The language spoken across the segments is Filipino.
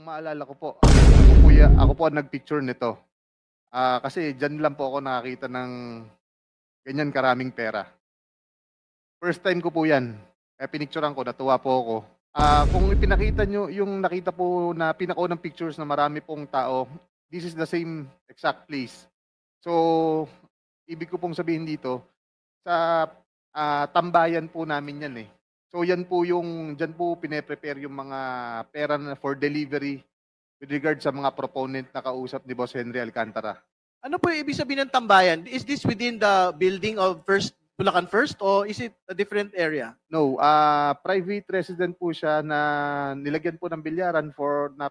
maalala ko po, ako po ang nagpicture nito. Kasi diyan lang po ako nakakita ng ganyan karaming pera. First time ko po 'yan, kaya pinicturan ko, natuwa po ako. Kung ipinakita niyo yung nakita po na pinakaunang pictures na marami pong tao, this is the same exact place. So, ibig ko pong sabihin dito, sa, tambayan po namin 'yan, eh. So 'yan po yung diyan po pine-prepare yung mga pera na for delivery with regard sa mga proponent na kausap ni Boss Henry Alcantara. Ano po yung ibig sabihin ng tambayan? Is this within the building of Bulacan First or is it a different area? No, private resident po siya na nilagyan po ng bilyaran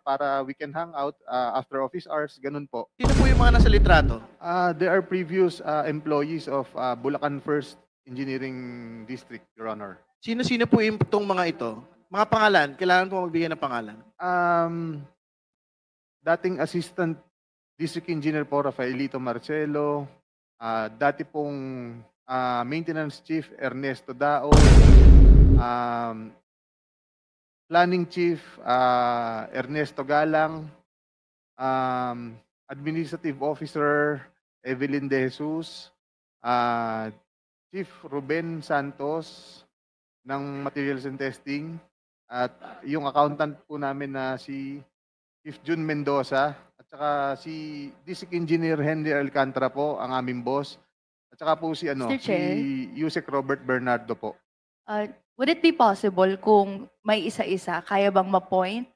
para we can hang out, after office hours, gano'n po. Sino po yung mga nasa litrato? They are previous, employees of, Bulacan First Engineering District, Your Honor. Sino-sino po itong mga ito? Mga pangalan, kailangan po magbigay ng pangalan. Dating Assistant District Engineer po Rafaelito Marcelo, dati pong, Maintenance Chief Ernesto Daos, Planning Chief, Ernesto Galang, Administrative Officer Evelyn De Jesus, Chief Ruben Santos ng Materials and Testing, at yung accountant po namin na si Chief Jun Mendoza, at saka si District Engineer Henry Alcantara po, ang aming boss, at saka po si Mr. Chair? Yusek Robert Bernardo po. Would it be possible kung may isa-isa, kaya bang ma-point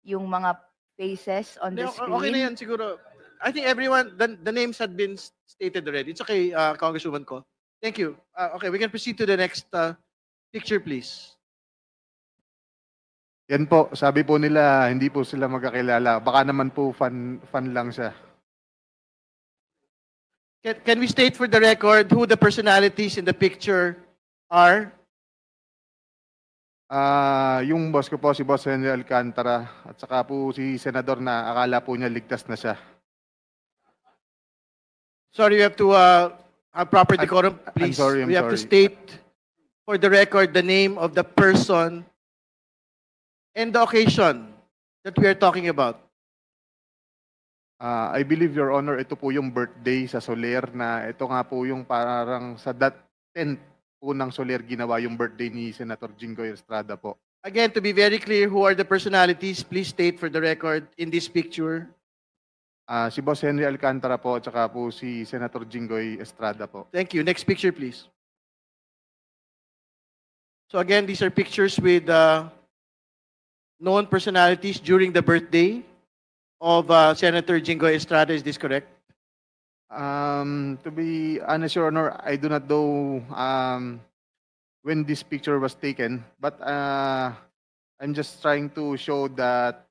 yung mga faces on the screen? Okay na yan siguro. I think everyone, the names had been stated already. It's okay, Congresswoman Ko. Thank you. Okay, we can proceed to the next picture, please. Yan po, sabi po nila, hindi po sila magkakilala. Baka naman po fan lang siya. Can we state for the record who the personalities in the picture are? Yung boss ko po, si Boss Henry Alcantara, at saka po si Senador na akala po niya ligtas na siya. Sorry, we have to have proper decorum, please. I'm we have to sorry. state for the record the name of the person and the occasion that we are talking about. I believe, Your Honor, ito po yung birthday sa Soler na ito nga po yung parang sa 10th po ng Soler ginawa yung birthday ni Senator Jinggoy Estrada po. Again, to be very clear, who are the personalities? Please state for the record in this picture. Si Boss Henry Alcantara po at saka po si Senator Jinggoy Estrada po. Thank you. Next picture, please. So again, these are pictures with known personalities during the birthday of Senator Jinggoy Estrada. Is this correct? To be honest, Your Honor, I do not know when this picture was taken, but I'm just trying to show that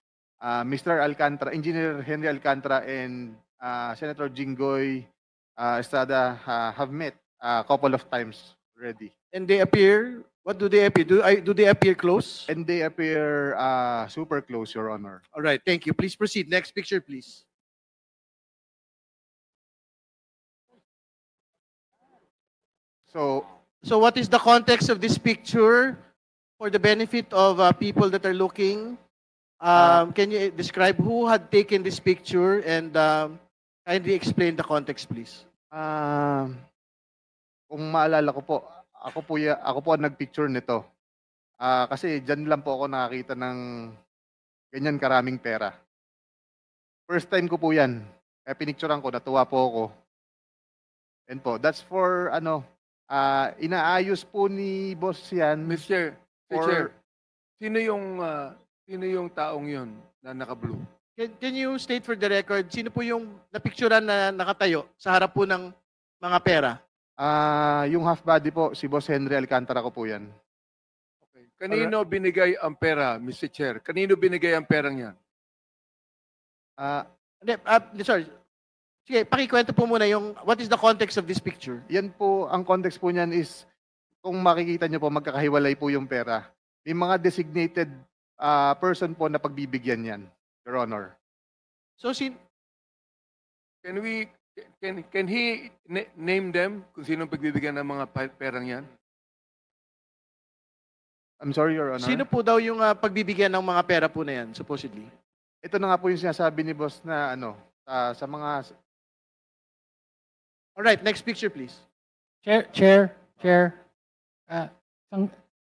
Mr. Alcantara, Engineer Henry Alcantara, and Senator Jinggoy Estrada have met a couple of times already. And they appear, what do they appear? Do they appear close? And they appear super close, Your Honor. All right, thank you. Please proceed. Next picture, please. So what is the context of this picture for the benefit of people that are looking? Can you describe who had taken this picture and kindly explain the context, please? Kung maalala ko po, ako po ang nagpicture nito. Kasi diyan lang po ako nakakita ng ganyan karaming pera. First time ko po 'yan. Kaya pinicturean ko, natuwa po ako. And po, that's for inaayos po ni boss 'yan. Mr. For- Chair, sino yung taong yun na naka-blue? Can you state for the record, sino po yung napicturean na nakatayo sa harap po ng mga pera? Yung half body po, si Boss Henry Alcantara ko po 'yan. Okay. Kanino binigay ang pera, Mr. Chair? Kanino binigay ang perang yan? Hindi, sorry. Sige, pakikwento po muna yung what is the context of this picture? Yan po, ang context po niyan is, kung makikita niyo po, magkakahiwalay po yung pera. May mga designated person po na pagbibigyan yan, Your Honor. So, Can he name them kung sino pagbibigyan ng mga perang yan? I'm sorry, Your Honor. sino po daw yung pagbibigyan ng mga pera po na yan, supposedly? Ito na nga po yung sinasabi ni boss na ano, sa mga All right, next picture please. Chair. Ah,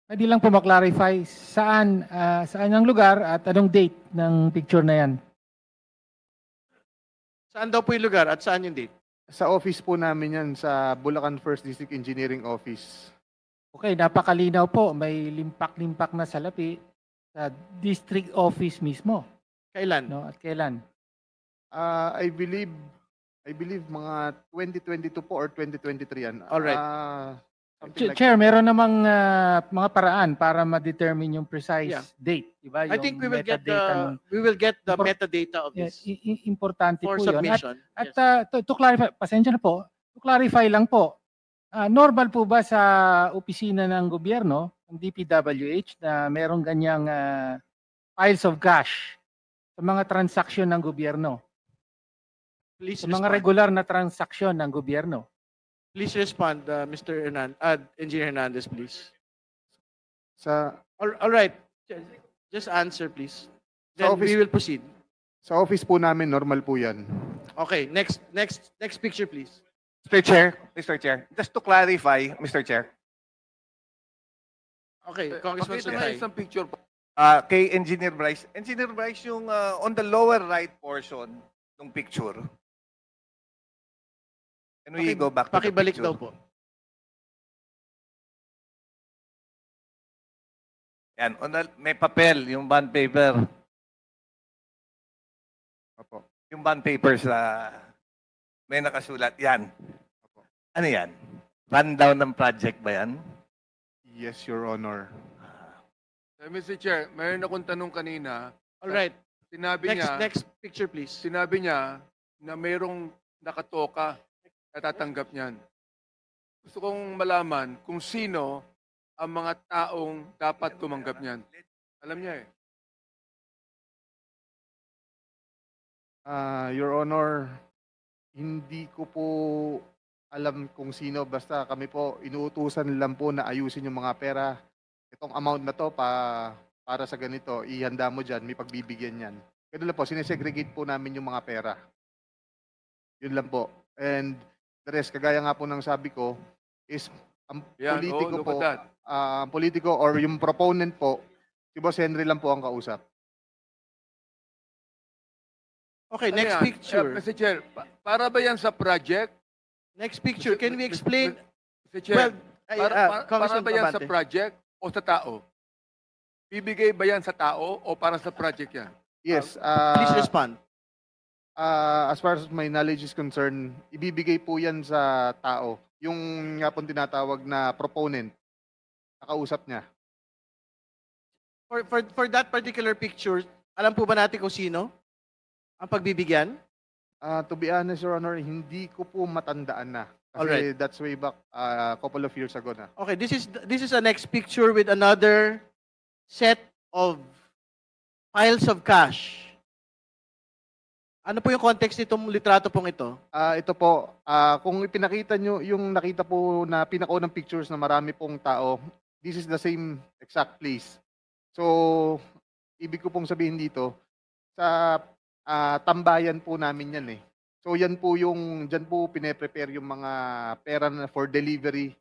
pwede lang po maklarify saan ang lugar at anong date ng picture na yan? Saan daw po yung lugar at saan yung date? sa office po namin yan, sa Bulacan First District Engineering Office. Okay, napakalinaw po. May limpak-limpak na salapi sa district office mismo. Kailan? No? At kailan? I believe mga 2022 po or 2023 yan. Alright. Something like Chair, meron namang mga paraan para ma-determine yung precise Yeah. date, di ba? I think we will get metadata the Impor- metadata of yes, this importante for po yun. submission. At Yes. to clarify, pasensya na po, to clarify lang po, normal po ba sa opisina ng gobyerno, ng DPWH, na merong ganyang piles of cash sa mga transaksyon ng gobyerno? Please Sa mga respond. regular na transaksyon ng gobyerno? Please respond, Mr. Engineer Hernandez, please. sa All right. Just answer, please. Then office- we will proceed. sa office po namin normal po yan. Okay, next picture, please. Mr. Chair, just to clarify, Mr. Chair, Okay, Congressman Pakita nga Sungay. isang picture po. kay Engineer Bryce, yung on the lower right portion ng picture. Can we go back to the Pakibalik picture? daw po. Yan, may papel, yung bond paper. Opo. Yung bond paper sa may nakasulat. Yan. Ano yan? Rundown ng project ba yan? Yes, Your Honor. Mr. Chair, mayroon akong tanong kanina. All right. Sinabi niya, Next picture, please. sinabi niya na mayroong nakatoka na tatanggap niyan. Gusto kong malaman kung sino ang mga taong dapat tumanggap niyan. Alam niya eh. Your Honor, hindi ko po alam kung sino, basta kami po inuutusan lang po na ayusin yung mga pera. Itong amount na to para sa ganito, ihanda mo dyan, may pagbibigyan yan. Ganun lang po, sinesegregate po namin yung mga pera. Yun lang po. And the rest, kagaya nga po ng sabi ko, is ang Yan, politiko look po, at that. ang politiko or yung proponent po, si Boss Henry lang po ang kausap. Okay, Ano next yan? picture. Mr. Chair, para ba yan sa project? Next picture. Can we explain? Mr. Chair, Well, para Congressman ba yan sa Abante. project o sa tao? Bibigay ba yan sa tao o para sa project yan? Yes. Please respond. As far as my knowledge is concerned, ibibigay po yan sa tao. Yung nga pong tinatawag na proponent, nakausap niya. For that particular picture, alam po ba natin kung sino ang pagbibigyan? To be honest, Your Honor, hindi ko po matandaan na. Kasi Alright. that's way back a couple of years ago na. Okay, this is a next picture with another set of piles of cash. Ano po yung context nitong litrato pong ito? Ito po, kung ipinakita nyo, yung nakita po na pinakaunang pictures na marami pong tao, this is the same exact place. So, ibig ko pong sabihin dito, sa tambayan po namin yan eh. So, yan po dyan po pine-prepare yung mga pera na for delivery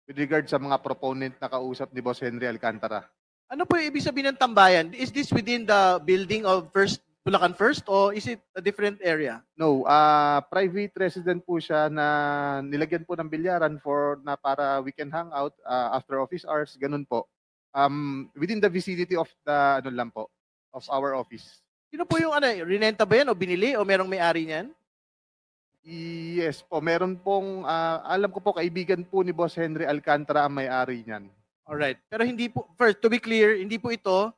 with regard sa mga proponent na kausap ni Boss Henry Alcantara. Ano po yung ibig sabihin ng tambayan? Is this within the building of Bulacan First or is it a different area? No, private resident po siya na nilagyan po ng bilyaran para we can hang out after office hours, ganun po. Within the vicinity of the of our office. Sino po yung rinenta ba yan o binili o merong may-ari niyan? Yes po, meron pong alam ko po kaibigan po ni Boss Henry Alcantara ang may-ari niyan. Alright. Pero hindi po, first, to be clear, hindi po ito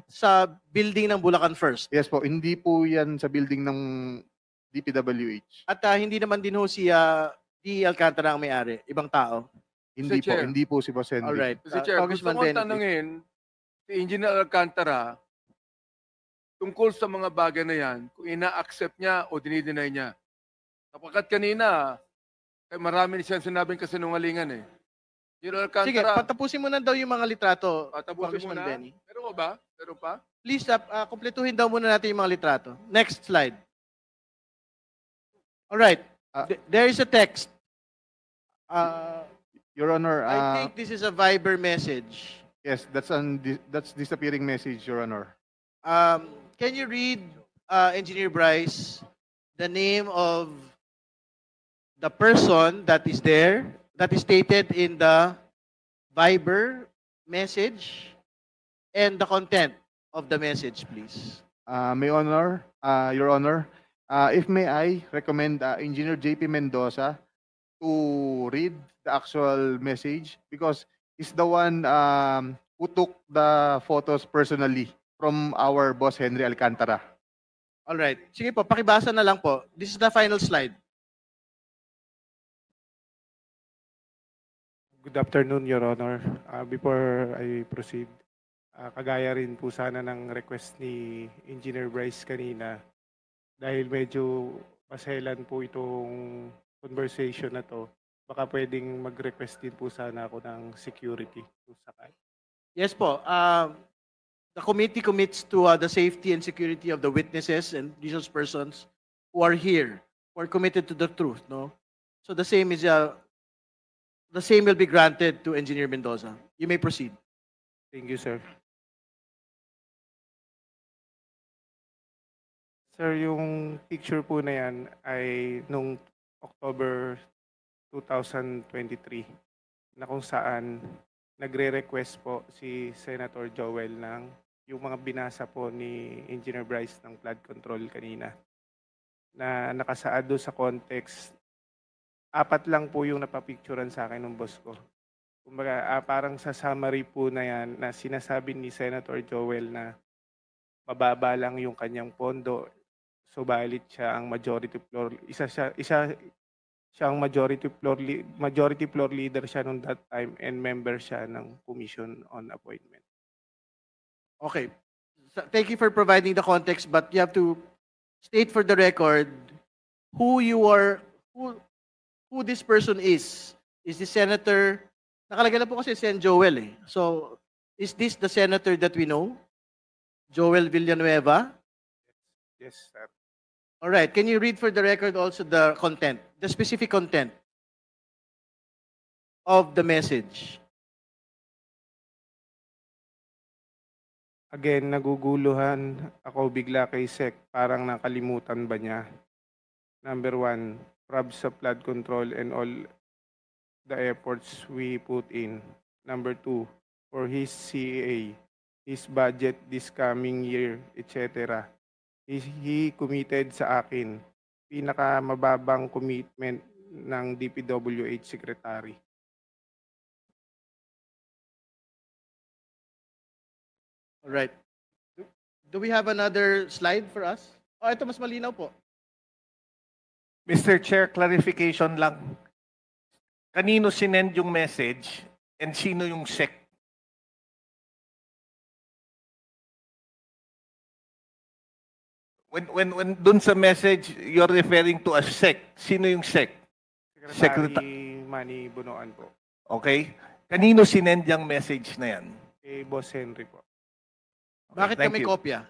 sa building ng Bulacan First. Yes po, hindi po 'yan sa building ng DPWH. At hindi naman din ho si D. Alcantara ang may-ari, ibang tao. Hindi po, Chair. hindi po si Boss Henry. Alright. Mr. Chair, gusto Congressman ko Denny, please. tanungin si Engineer Alcantara tungkol sa mga bagay na yan, kung ina-accept niya o dinideny niya. Sapagkat kanina, marami siyang sinabing kasinungalingan eh. Engineer Sige, Alcantara, patapusin mo na daw yung mga litrato, tapusin mo Congressman na. Denny. Meron ko ba? Meron pa? Please, kumpletuhin daw muna natin yung mga litrato. Next slide. All right. There is a text. Your Honor, I think this is a Viber message. yes, that's disappearing message, Your Honor. Can you read, Engineer Bryce, the name of the person that is there, that is stated in the Viber message, and the content of the message, please? Your Honor, if may I recommend Engineer JP Mendoza to read the actual message because he's the one who took the photos personally from our boss Henry Alcantara. All right. Sige po, pakibasa na lang po. This is the final slide. Good afternoon, Your Honor. Before I proceed, kagaya rin po sana ng request ni Engineer Bryce kanina dahil medyo maselan po itong conversation na to, baka pwedeng mag-request din po sana ako ng security. Yes po. The committee commits to the safety and security of the witnesses and resource persons who are here, who are committed to the truth. No, so the same will be granted to Engineer Mendoza. You may proceed. Thank you, sir. Sir, yung picture po na yan ay nung October 2023 na kung saan nagre-request po si Senator Joel ng yung mga binasa po ni Engineer Bryce ng flood control kanina na nakasaad doon sa context. 4 lang po yung napapicturan sa akin ng boss ko. Kumbaga, parang sa summary po na yan na sinasabi ni Senator Joel na mababa lang yung kanyang pondo, subalit siya ang majority floor, isa siyang majority floor leader siya nung that time and member siya ng Commission on Appointment. Okay. Thank you for providing the context, but you have to state for the record who this person is. Is this senator? Nakalagay na po kasi Sen Joel eh. So, is this the senator that we know? Joel Villanueva? Yes, sir. All right. Can you read for the record also the content, the specific content of the message? Again, naguguluhan ako bigla kay Sec. Parang nakalimutan ba niya? Number 1, prob sa flood control and all the efforts we put in. Number 2, for his CAA, his budget this coming year, etc. He committed sa akin. Pinakamababang commitment ng DPWH Secretary. All right. Do we have another slide for us? Oh, ito mas malinaw po. Mr. Chair, clarification lang. Kanino sinend yung message and sino yung SEC? When dun sa message, you're referring to a SEC. Sino yung SEC? Secretary Manny Bunoan po. Okay? Kanino sinend yung message na yan? Kay Boss Henry po. Okay, Bakit thank kami you. kopya?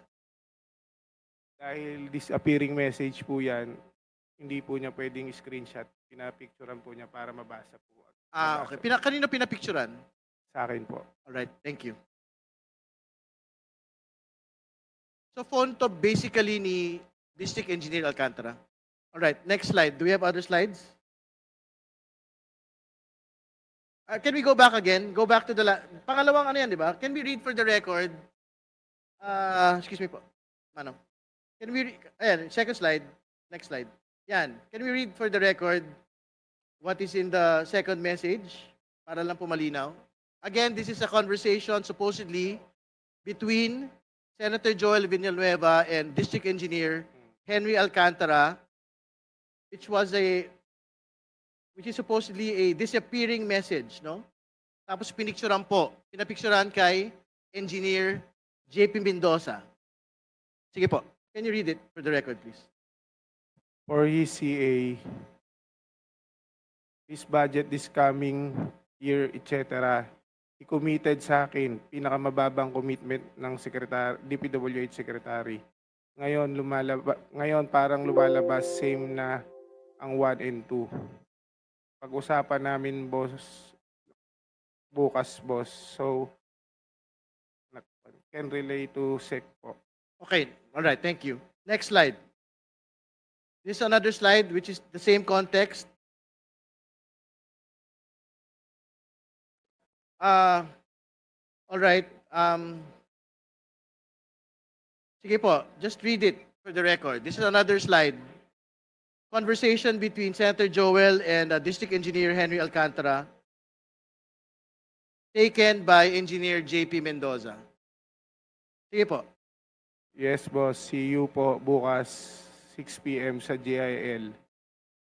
Dahil disappearing message po yan, hindi po niya pwedeng screenshot. Pinapicturean po niya para mabasa po. Okay. Kanino pinapicturan? Sa akin po. All right. Thank you. So, phone to basically ni District Engineer Alcantara. All right. Next slide. Do we have other slides? Can we go back again? Go back to the pangalawang ano yan, di ba? Can we read for the record? Excuse me po. Manong. Can we ayan, second slide. Next slide. Yan. Can we read for the record what is in the second message? Para lang po malinaw. Again, this is a conversation supposedly between Senator Joel Villanueva and District Engineer Henry Alcantara, which is supposedly a disappearing message, no? Tapos pinicturean po. Pinapicturean kay Engineer JP Mendoza. Sige po. Can you read it for the record, please? For his CA, his budget this coming year, etc. i-committed sa akin, pinakamababang commitment ng DPWH Secretary. Ngayon parang lumalabas same na ang 1 and 2. Pag-usapan namin, boss, bukas, boss. So, can relate to SEC po. Okay, all right, thank you. Next slide. This is another slide which is the same context. All right. Sige po, just read it for the record. This is another slide. Conversation between Senator Joel and District Engineer Henry Alcantara, taken by Engineer JP Mendoza. Sige po. Yes, boss. See you po bukas 6 p.m. sa GIL.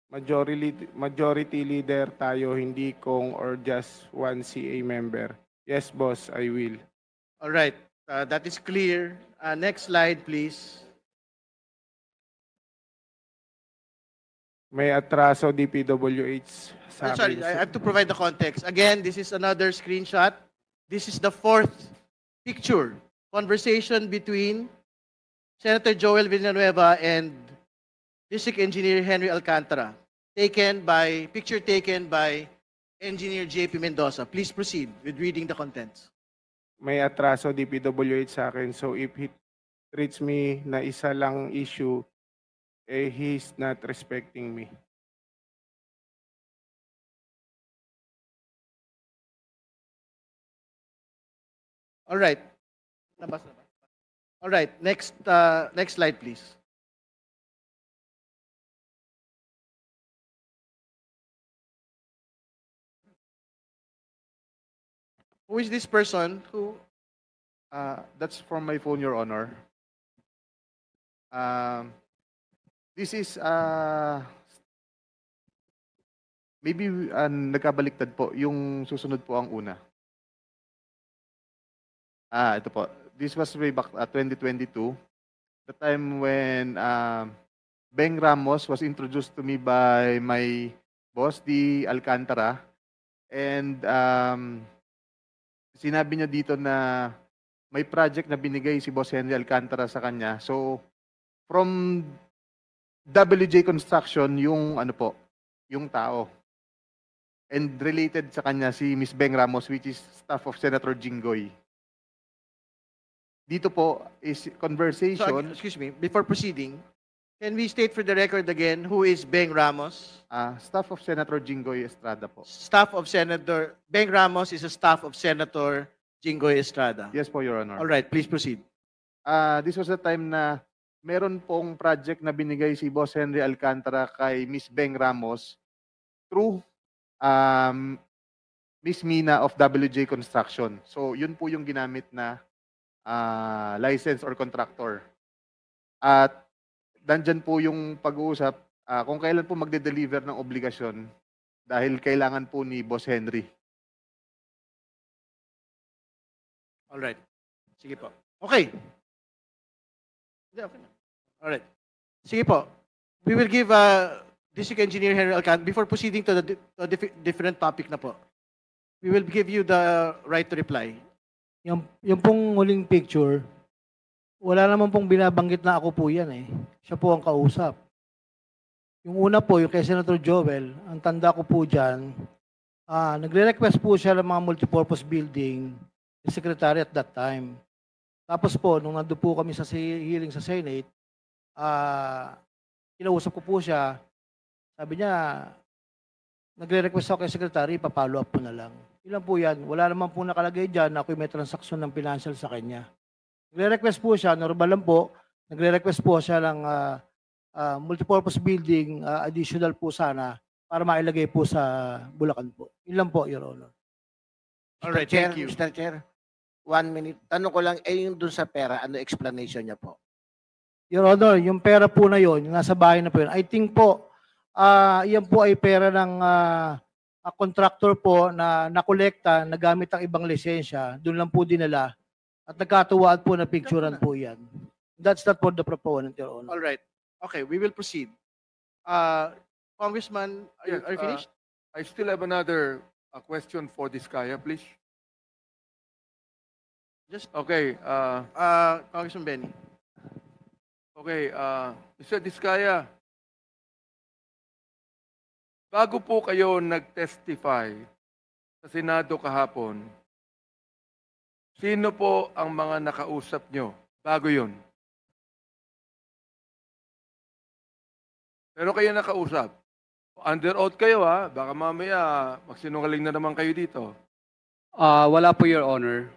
Majority leader tayo, hindi kong or just one CA member. Yes, boss, I will. All right, that is clear. Next slide, please. May atraso DPWH sa Sorry, akin. I have to provide the context. Again, this is another screenshot. This is the fourth picture. Conversation between Senator Joel Villanueva and District Engineer Henry Alcantara. Picture taken by Engineer JP Mendoza. Please proceed with reading the contents. May atraso DPWH sa akin. So if he treats me na isa lang issue, he's not respecting me. All right. Nabasa na ba? All right, next slide, please. Who is this person? Who? That's from my phone, Your Honor. This is maybe nagkabaliktad po. Yung susunod po ang una. Ito po. This was way back 2022. The time when Beng Ramos was introduced to me by my boss, the Alcantara. And sinabi niya dito na may project na binigay si Boss Henry Alcantara sa kanya. So, from WJ Construction, yung ano po, yung tao. And related sa kanya si Miss Beng Ramos, which is staff of Senator Jinggoy. Dito po is So, conversation. excuse me, before proceeding, can we state for the record again who is Beng Ramos? Staff of Senator Jinggoy Estrada po. Staff of Senator Beng Ramos is a staff of Senator Jinggoy Estrada. Yes po, Your Honor. All right, please proceed. This was the time na meron pong project na binigay si Boss Henry Alcantara kay Miss Beng Ramos through Miss Mina of WJ Construction. So, yun po yung ginamit na license or contractor. At nandyan po yung pag-uusap kung kailan po magde-deliver ng obligasyon dahil kailangan po ni Boss Henry. All right. Sige po. Okay. Hindi, okay na. All right. Sige po. We will give District Engineer Henry Alcantara, before proceeding to the different topic na po, we will give you the right to reply. Yung pong huling picture, wala naman pong binabanggit na ako po yan eh. Siya po ang kausap. Yung una po, yung kay Senator Joel, ang tanda ko po dyan, nagre-request po siya ng mga multipurpose building, the secretary at that time. Tapos po, nung nandun po kami sa hearing sa Senate, kinausap ko po siya, sabi niya, nagre-request ako kay secretary, papalo up po na lang. Ilan po yan? Wala naman po nakalagay dyan na ako'y may transaksyon ng financial sa kanya. Nagre-request po siya, normal lang po, nagre-request po siya ng multipurpose building, additional po sana, para mailagay po sa Bulacan po. Ilan po, Your Honor. All right, Chair, thank you. Mr. Chair, 1 minute. Tanong ko lang, yung dun sa pera, ano explanation niya po? Your Honor, yung pera po na yon, yung nasa bahay na po yun, I think po, yan po ay pera ng contractor po na nakolekta, nagamit ang ibang lisensya, doon lang po dinala, at nagkatuwaan po na picturean po yan. That's not for the proponent, Your Honor. All right. Okay, we will proceed. Congressman, are you Yes, finished? I still have another question for this Kaya, please. Okay, Congressman Benny. okay, Mr. Diskaya, bago po kayo nag-testify sa Senado kahapon, sino po ang mga nakausap nyo bago yun? Pero kayo nakausap. Under oath kayo ha, baka mamaya magsinungaling na naman kayo dito. Wala po, Your Honor.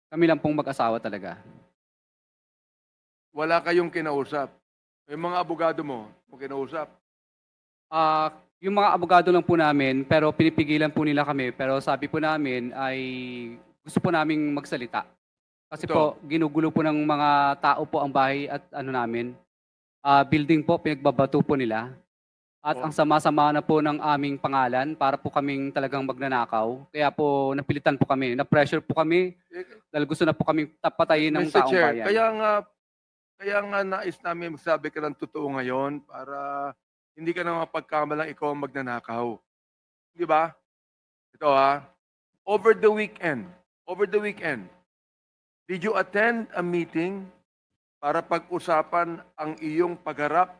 Kami lang pong mag-asawa talaga. Wala kayong kinausap. Yung mga abogado mo kinausap. Yung mga abogado lang po namin, pero pinipigilan po nila kami. Pero sabi po namin ay gusto po naming magsalita. Kasi Ito. po, ginugulo po ng mga tao po ang bahay at ano namin. Building po, pinagbabato po nila. At Oh. ang sama-sama na po ng aming pangalan para po kaming talagang magnanakaw. Kaya po napilitan po kami, na-pressure po kami dahil gusto na po kaming patayin ng Mr. taong Chair, bayan. kaya nga nais namin magsabi ka ng totoo ngayon para hindi ka na mapagkamalang ikaw ang magnanakaw. Di ba? Ito ha, over the weekend, did you attend a meeting para pag-usapan ang iyong pagharap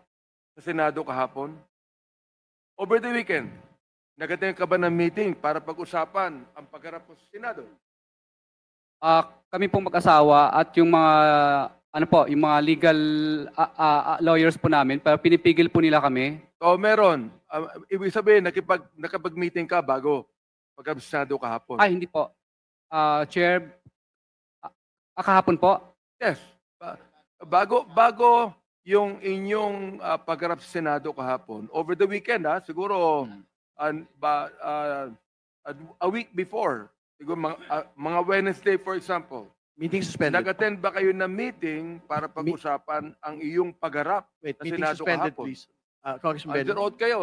sa Senado kahapon? Over the weekend, nag-attend ka ba ng meeting para pag-usapan ang pagharap mo sa Senado? Kami pong mag-asawa at yung mga yung mga legal lawyers po namin, pero pinipigil po nila kami. So meron. Ibig sabihin, nakapag-meeting ka bago pag-Senado kahapon. Ay, hindi po. Chair, kahapon po. Yes. Bago yung inyong pagharap sa Senado kahapon, over the weekend siguro a week before, siguro mga Wednesday for example, Meeting suspended. nag-attend ba kayo ng meeting para pag-usapan ang iyong pagharap Wait, sa meeting Senado suspended, kahapon? please. Congressman Benny. Under oath kayo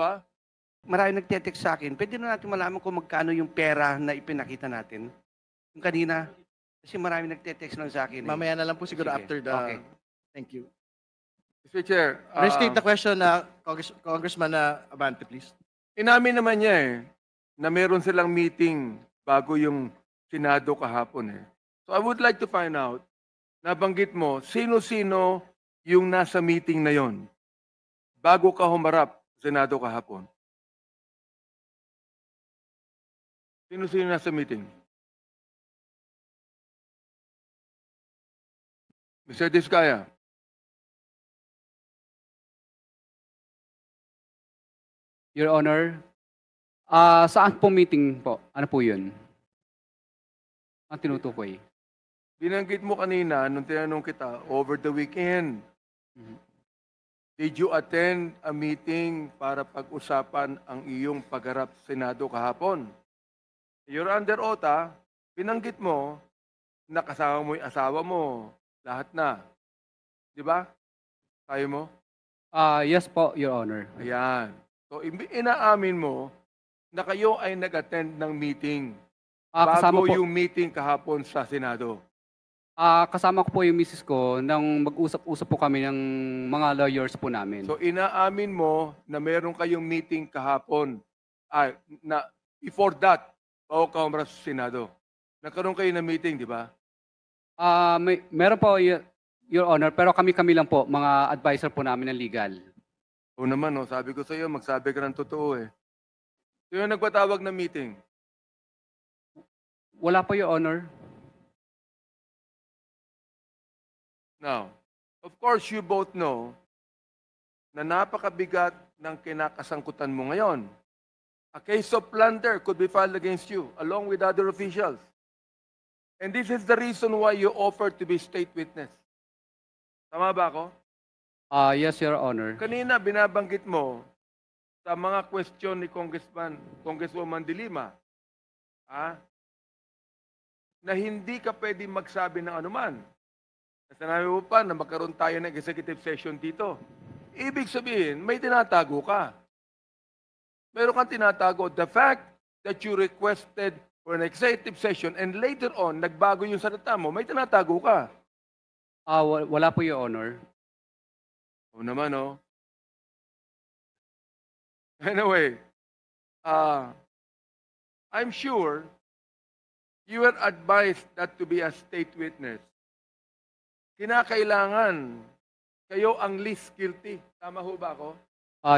Marami nagte-text sa akin. Pwede na natin malaman kung magkano yung pera na ipinakita natin. Yung kanina, kasi marami nagte-text lang sa akin. Mamaya na lang po siguro Sige. after the... Okay. Thank you. Mr. Chair, Restate the question, Congressman Abante, please. inamin naman niya na meron silang meeting bago yung Senado kahapon So I would like to find out, nabanggit mo, sino-sino yung nasa meeting na yon bago ka humarap sa Senado kahapon? Sino-sino nasa meeting? Mr. Diskaya. Your Honor, saan po meeting po? Ano po yun? Ang tinutukoy. Binanggit mo kanina nung tinanong kita, over the weekend, did you attend a meeting para pag-usapan ang iyong pagharap sa Senado kahapon? You're under oath, binanggit mo na kasama mo yung asawa mo, lahat na. Di ba? Kaya mo? Yes po, Your Honor. Ayan. So, inaamin mo na kayo ay nag-attend ng meeting Kasama bago po, yung meeting kahapon sa Senado. kasama ko po yung misis ko nang mag-usap-usap po kami ng mga lawyers po namin. So, inaamin mo na meron kayong meeting kahapon na before that, bago ka humarap sa Senado. Nagkaroon kayo ng meeting, di ba? Meron po, Your Honor, pero kami-kami lang po, mga advisor po namin ng legal. Oo naman, sabi ko sa iyo, magsabi ka ng totoo Sino nagpatawag ng meeting? Wala po, Your Honor. Now, of course, you both know na napakabigat ng kinakasangkutan mo ngayon. A case of plunder could be filed against you along with other officials. And this is the reason why you offered to be state witness. Tama ba ako? Yes, Your Honor. Kanina binabanggit mo sa mga question ni Congresswoman De Lima, na hindi ka pwede magsabi ng anuman. Sinabi mo pa na magkaroon tayo ng executive session dito. Ibig sabihin, may tinatago ka. Meron kang tinatago. The fact that you requested for an executive session and later on, nagbago yung salita mo, may tinatago ka. Wala po, Your Honor. Oo naman, Anyway, I'm sure you were advised not to be a state witness. Kinakailangan kayo ang least guilty. Tama ho ba ako?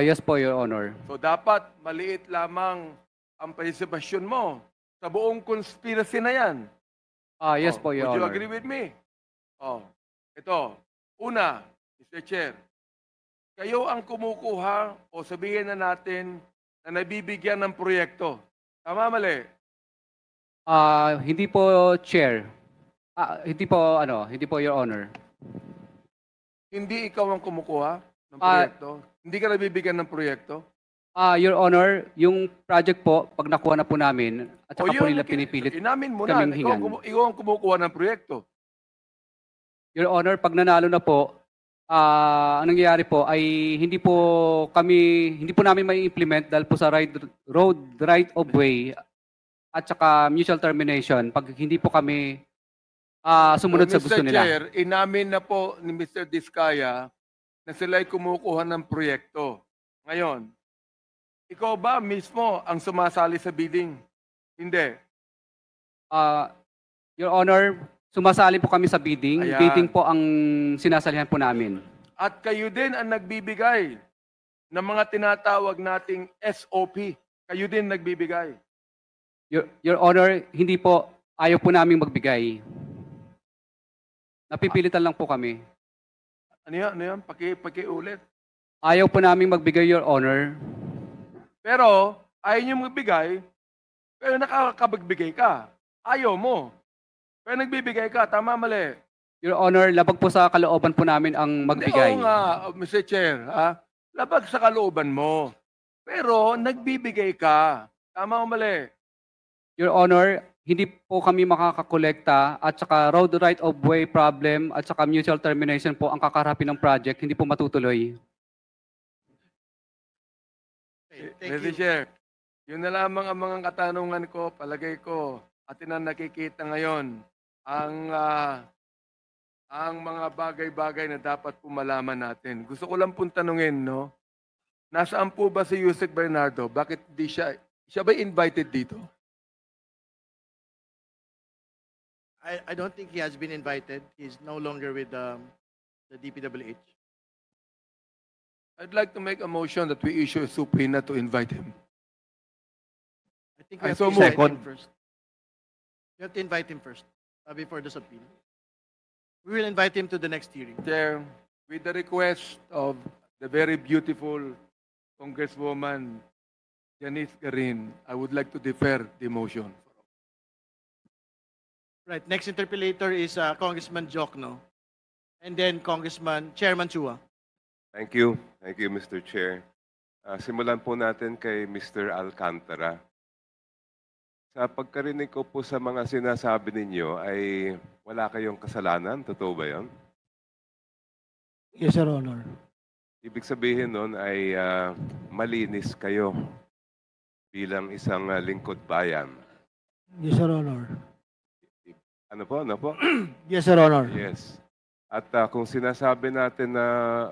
Yes po, Your Honor. So dapat maliit lamang ang participation mo sa buong conspiracy na yan. Yes po, Your Would you Honor. agree with me? Ito. Una, Mr. Chair, kayo ang kumukuha o sabihin na natin na nabibigyan ng proyekto. Tama, mali? Hindi po, Chair. Hindi po, Your Honor. Hindi ikaw ang kumukuha ng proyekto? Hindi ka nabibigyan ng proyekto? Your Honor, yung project po, pag nakuha na po namin, at saka po yun, nila pinipilit inamin mo na, kaming ikaw, hingan. ikaw ang kumukuha ng proyekto. Your Honor, pag nanalo na po, ang nangyayari po ay hindi po namin may implement dahil po sa road right of way at saka mutual termination pag hindi po kami sumunod sa gusto Mr. nila. Chair, inamin na po ni Mr. Diskaya na sila'y kumukuha ng proyekto. Ngayon, ikaw ba mismo ang sumasali sa bidding? Hindi. Your Honor, sumasali po kami sa bidding. Ayan. Bidding po ang sinasalihan po namin. At kayo din ang nagbibigay ng mga tinatawag nating SOP. Kayo din nagbibigay. Your Honor, hindi po, ayaw po namin magbigay. Napipilitan lang po kami. Ano yan? Ano yan? Pakiulit. Ayaw po namin magbigay, Your Honor. Pero, ayaw niyo magbigay, pero nakakapagbigay ka. Ayaw mo. Pero nagbibigay ka. Tama, mali. Your Honor, labag po sa kalooban po namin ang magbigay. Oo nga, Mr. Chair. Labag sa kalooban mo. Pero, nagbibigay ka. Tama o mali? Your Honor, hindi po kami makakakolekta at saka road right of way problem at saka mutual termination po ang kakarapin ng project, hindi po matutuloy. Mr. Chair, yun na lamang ang mga katanungan ko, palagay ko, atin ang nakikita ngayon, ang mga bagay-bagay na dapat po malaman natin. Gusto ko lang pong tanungin, no? Nasaan po ba si Yusek Bernardo? Bakit di siya ba invited dito? I don't think he has been invited. He's no longer with the DPWH. I'd like to make a motion that we issue a subpoena to invite him. I think we I have so to invite moved. him first. We have to invite him first before the subpoena. We will invite him to the next hearing. Chair, with the request of the very beautiful Congresswoman Janice Garin, I would like to defer the motion. Right. Next interpellator is Congressman Jokno. And then Chairman Chua. Thank you. Thank you, Mr. Chair. Simulan po natin kay Mr. Alcantara. Sa pagkarinig ko po sa mga sinasabi ninyo ay wala kayong kasalanan. Totoo ba yun? Yes, Your Honor. Ibig sabihin nun ay malinis kayo bilang isang lingkod bayan. Yes, Your Honor. Ano po? Ano po? Yes, Your Honor. Yes. At kung sinasabi natin na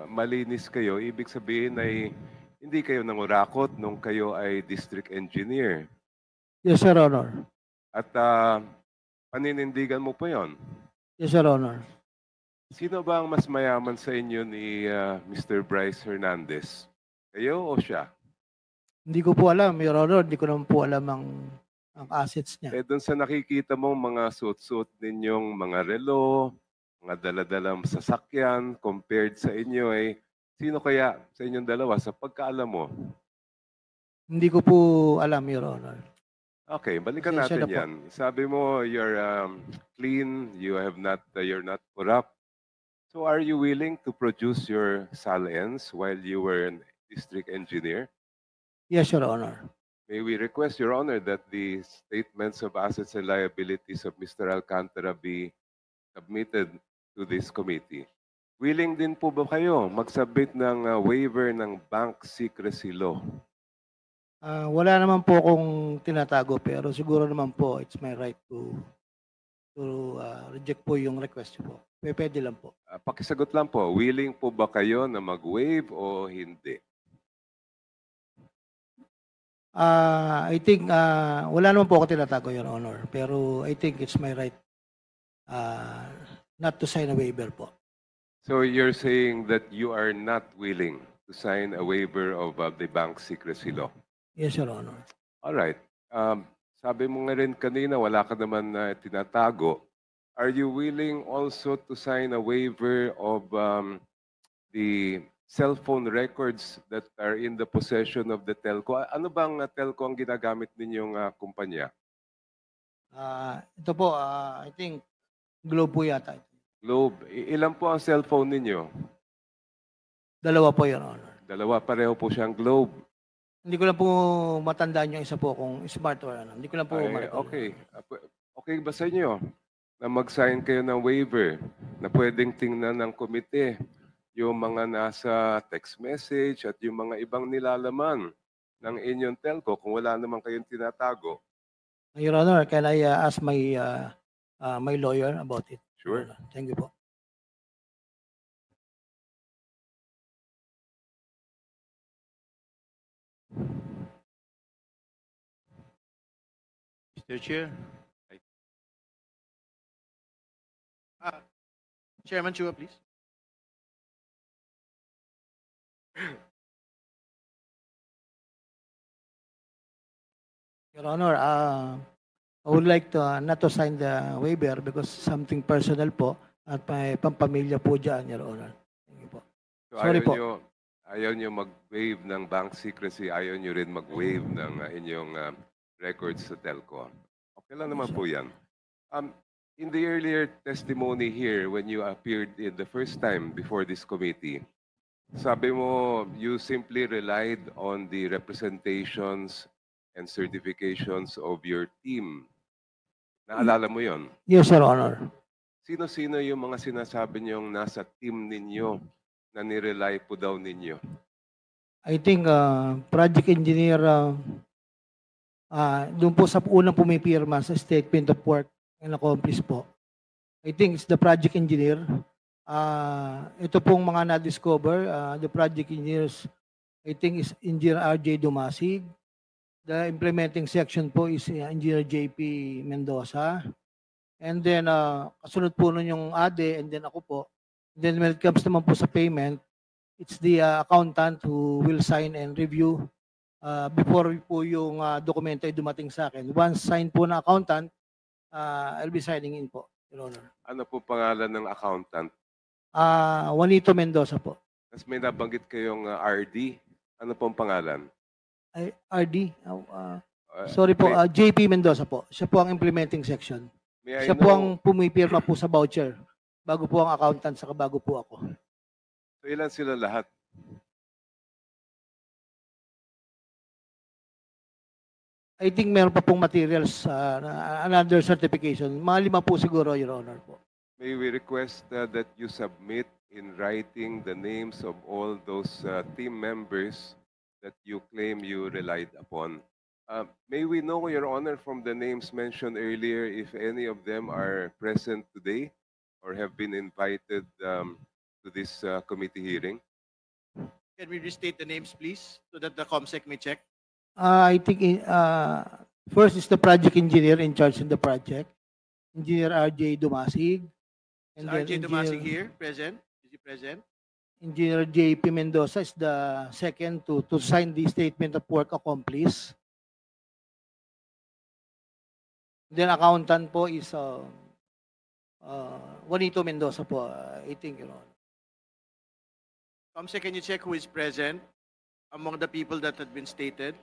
malinis kayo, ibig sabihin ay hindi kayo nangurakot nung kayo ay district engineer. Yes, Your Honor. At paninindigan mo po yon. Yes, Your Honor. Sino ba ang mas mayaman sa inyo ni Mr. Bryce Hernandez? Kayo o siya? Hindi ko po alam, Your Honor. Hindi ko naman po alam ang assets niya. Doon sa nakikita mong mga suot-suot ninyong mga relo, mga daladalang sasakyan, compared sa inyo ay sino kaya sa inyong dalawa sa pagkaalam mo? Hindi ko po alam, Your Honor. Okay, balikan Pasensya natin na po. yan. Sabi mo, you're clean, you're not corrupt. So are you willing to produce your salience while you were a district engineer? Yes, Your Honor. May we request, Your Honor, that the statements of assets and liabilities of Mr. Alcantara be submitted to this committee. Willing din po ba kayo mag-submit ng waiver ng bank secrecy law? Wala naman po akong tinatago pero siguro naman po it's my right to reject po yung request po. Pwede lang po. Pakisagot lang po, willing po ba kayo na mag-waive o hindi? I think wala naman po ako tinatago, Your Honor. Pero I think it's my right not to sign a waiver po. So you're saying that you are not willing to sign a waiver of the bank secrecy law? Yes, Your Honor. All right. Sabi mo nga rin kanina, wala ka naman na tinatago. Are you willing also to sign a waiver of the cell phone records that are in the possession of the telco? Ano bang telco ang ginagamit ninyong kumpanya? Ito po, I think Globe po yata. Globe. Ilan po ang cellphone ninyo? Dalawa po, Your Honor. Dalawa, pareho po siyang Globe. Hindi ko lang po matandaan yung isa po kung smart or ano. Hindi ko lang po Okay. Okay ba sa inyo na mag-sign kayo ng waiver na pwedeng tingnan ng komite yung mga nasa text message at yung mga ibang nilalaman ng inyong telco kung wala naman kayong tinatago? Your Honor, can I ask my my lawyer about it? Sure. Thank you po. Mr. Chair. Chairman Chua, please. Your Honor, I would like to not to sign the waiver because something personal po at may pampamilya po dyan, Your Honor. Thank you po. So Sorry po. Ayaw nyo mag-waive ng bank secrecy, ayaw nyo rin mag-waive ng inyong records sa telco. Okay lang naman po yan. In the earlier testimony here, when you appeared in the first time before this committee, sabi mo, you simply relied on the representations and certifications of your team. Naalala mo yon? Yes, Your Honor. Sino-sino yung mga sinasabi niyong nasa team ninyo na nirely po daw ninyo? I think project engineer, doon po sa unang pumipirma sa statement of work and accomplice po. I think it's the project engineer. Ito pong mga na-discover, the project engineers, I think is Engineer RJ Dumasig. The implementing section po is Engineer JP Mendoza. And then, kasunod po nun yung ADE and then ako po. Then when it comes naman po sa payment, it's the accountant who will sign and review before po yung dokumento ay dumating sa akin. Once signed po na accountant, I'll be signing in po, Your Honor. Ano po pangalan ng accountant? Juanito Mendoza po. Tapos may nabanggit kayong RD. Ano pong pangalan? Ay, RD? Sorry po, JP Mendoza po. Siya po ang implementing section. Siya po ang pumipirma po sa voucher. Bago po ang accountant, saka bago po ako. So ilan sila lahat? I think meron pa pong materials, another certification. Mga 5 po siguro, Your Honor po. May we request that you submit in writing the names of all those team members that you claim you relied upon. May we know, Your Honor, from the names mentioned earlier, if any of them are present today or have been invited to this committee hearing? Can we restate the names, please, so that the COMSEC may check? I think first is the project engineer in charge of the project, Engineer RJ Dumasig. Is RJ Dumasig here, present? Is he present? Engineer JP Mendoza is the second to sign the statement of work accomplished. Then accountant po is Juanito Mendoza po, I think, you know. Comsec, can you check who is present among the people that had been stated?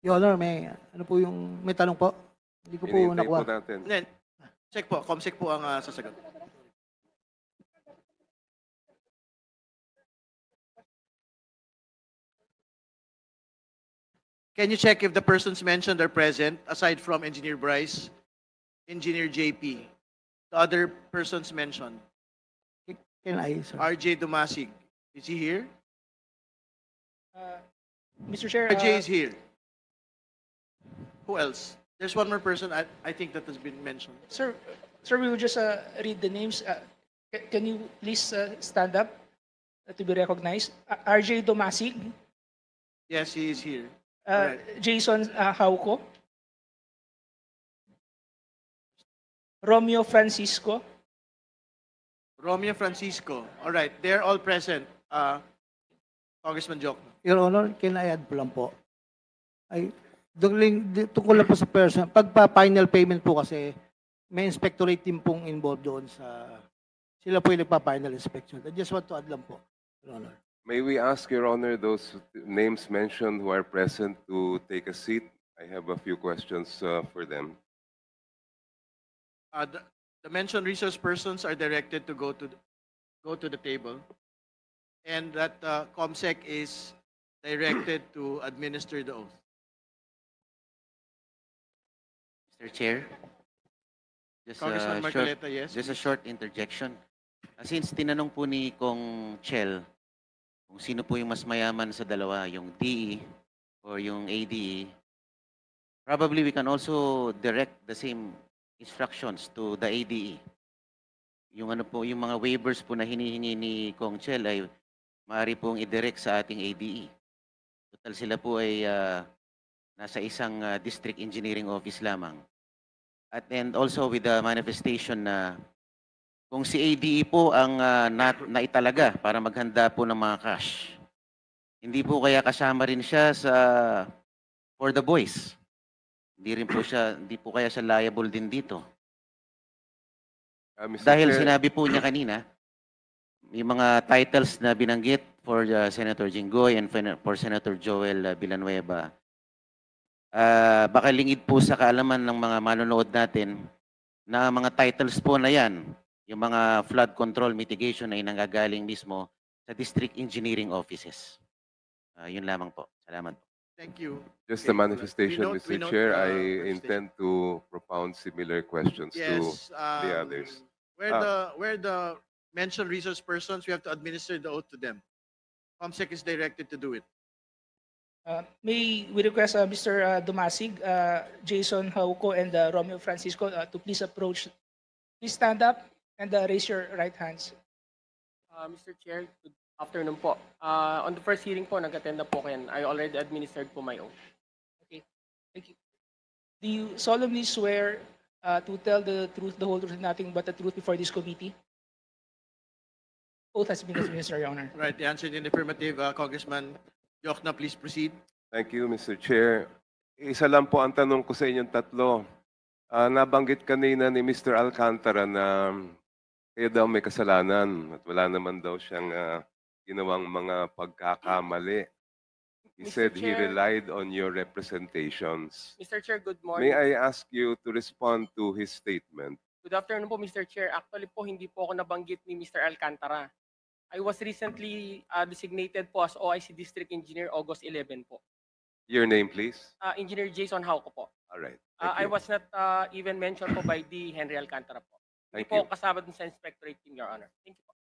Your Honor, may tanong po? Hindi ko po Hinihintay nakuha. po natin. Then, check po, Comsec po ang sasagot. Can you check if the persons mentioned are present, aside from Engineer Bryce, Engineer JP, the other persons mentioned? Can I, sir? RJ Dumasig, is he here? Mr. Chair, RJ is here. Who else? There's one more person I think that has been mentioned. Sir, we will just read the names. Can you please stand up to be recognized? RJ Domasig, Yes, he is here. Jason Hauco, Romeo Francisco, Romeo Francisco. All right, they're all present. Congressman Jokno. Your Honor, can I add po lang po? Ay, tungkol lang po sa person. Pagpa-final payment po kasi, may inspectorate team pong involved doon sa, sila po yung nagpa-final inspection. I just want to add lang po, Your Honor. May we ask, Your Honor, those names mentioned who are present to take a seat? I have a few questions for them. The mentioned resource persons are directed to go to the table, and that COMSEC is directed to administer the oath. Mr. Chair, just Congressman Marcoleta, yes. just a please. short interjection. Since tinanong po ni Kong Chel kung sino po yung mas mayaman sa dalawa, yung DE or yung ADE, probably we can also direct the same instructions to the ADE. Yung ano po, yung mga waivers po na hinihingi ni Kong Chel ay maaari pong i-direct sa ating ADE. Total sila po ay nasa isang district engineering office lamang. And also with the manifestation na kung si ADE po ang naitalaga para maghanda po ng mga cash, hindi po kaya kasama rin siya sa for the boys. Hindi po kaya siya liable din dito. Mr. Dahil Chair, sinabi po niya kanina, yung mga titles na binanggit for Senator Jinggoy and for Senator Joel Villanueva, baka lingid po sa kaalaman ng mga manonood natin na mga titles po na yan, yung mga flood control mitigation ay nanggagaling mismo sa district engineering offices. Yun lamang po. Salamat po. Thank you. just Okay. a manifestation, We Mr. note, Chair. I manifestation. intend to propound similar questions to Yes. the others. Where the mentioned resource persons, we have to administer the oath to them. COMSEC is directed to do it. may we request Mr. Domasig, Jason Hauco, and Romeo Francisco to please approach. Please stand up and raise your right hands. Mr. Chair, good afternoon po. On the first hearing po, nag-attend na po kayo. I already administered po my oath. Okay, thank you. Do you solemnly swear to tell the truth, the whole truth, and nothing but the truth before this committee? Oath has been administered, Your Honor. Right, the answer in the affirmative. Congressman Jokno, please proceed. Thank you, Mr. Chair. Isa lang po ang tanong ko sa inyong tatlo. Nabanggit kanina ni Mr. Alcantara na kayo daw may kasalanan at wala naman daw siyang ginawang mga pagkakamali. He Mr. said he Chair. relied on your representations. Mr. Chair, good May morning. I ask you to respond to his statement? Good afternoon po, Mr. Chair. Actually po, hindi po ako nabanggit ni Mr. Alcantara. I was recently designated po as OIC District Engineer August 11 po. Your name, please. Engineer Jason Hauco po. All right. I was not even mentioned po by the Henry Alcantara po. Hindi Thank po you. ako kasama dun sa inspectorate team, Your Honor. Thank you po.